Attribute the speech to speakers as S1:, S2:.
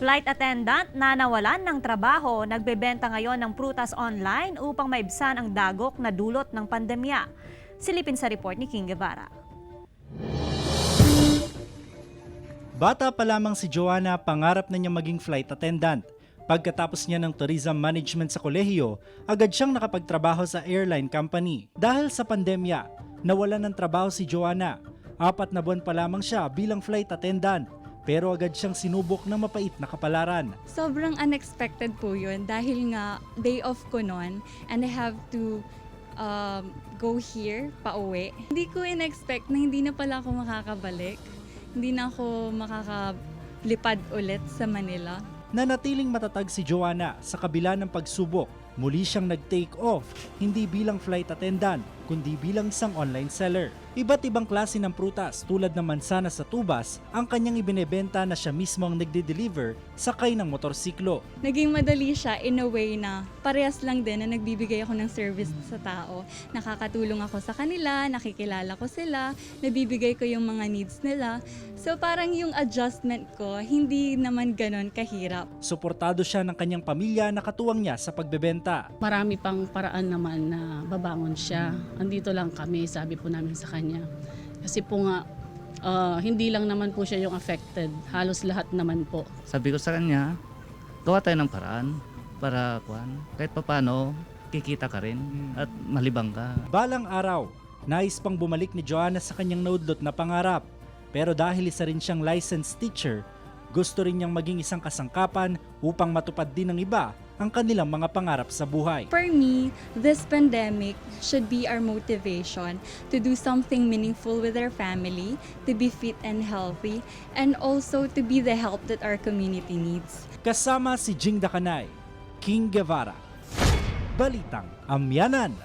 S1: Flight attendant na nawalan ng trabaho, nagbebenta ngayon ng prutas online upang maibsan ang dagok na dulot ng pandemya. Silipin sa report ni King Guevara.
S2: Bata pa lamang si Joanna, pangarap na niya maging flight attendant. Pagkatapos niya ng tourism management sa kolehiyo, agad siyang nakapagtrabaho sa airline company. Dahil sa pandemya, nawalan ng trabaho si Joanna. 4 na buwan pa lamang siya bilang flight attendant. Pero agad siyang sinubok ng mapait na kapalaran.
S3: Sobrang unexpected po yun dahil nga day off ko noon and I have to go here, pauwi. Hindi ko in-expect na hindi na pala ako makakabalik. Hindi na ako makakalipad ulit sa Manila.
S2: Nanatiling matatag si Joanna sa kabila ng pagsubok. Muli siyang nag-take off, hindi bilang flight attendant, kundi bilang isang online seller. Iba't ibang klase ng prutas tulad ng mansanas sa tubas ang kanyang ibinebenta na siya mismo ang nagde-deliver sakay ng motorsiklo.
S3: Naging madali siya in a way na parehas lang din na nagbibigay ako ng service sa tao. Nakakatulong ako sa kanila, nakikilala ko sila, nabibigay ko yung mga needs nila. So parang yung adjustment ko, hindi naman ganon kahirap.
S2: Suportado siya ng kanyang pamilya na katuwang niya sa pagbebenta.
S4: Marami pang paraan naman na babangon siya. Andito lang kami, sabi po namin sa kanya. Kasi po nga, hindi lang naman po siya yung affected. Halos lahat naman po.
S5: Sabi ko sa kanya, gawa tayo ng paraan para kahit papano, kikita ka rin at malibang ka.
S2: Balang araw, nais pang bumalik ni Joanna sa kanyang naudlot na pangarap. Pero dahil isa rin siyang licensed teacher, gusto rin niyang maging isang kasangkapan upang matupad din ng iba ang kanilang mga pangarap sa buhay.
S3: For me, this pandemic should be our motivation to do something meaningful with our family, to be fit and healthy, and also to be the help that our community needs.
S2: Kasama si Jing Dakanay, King Guevara, Balitang Amyanan.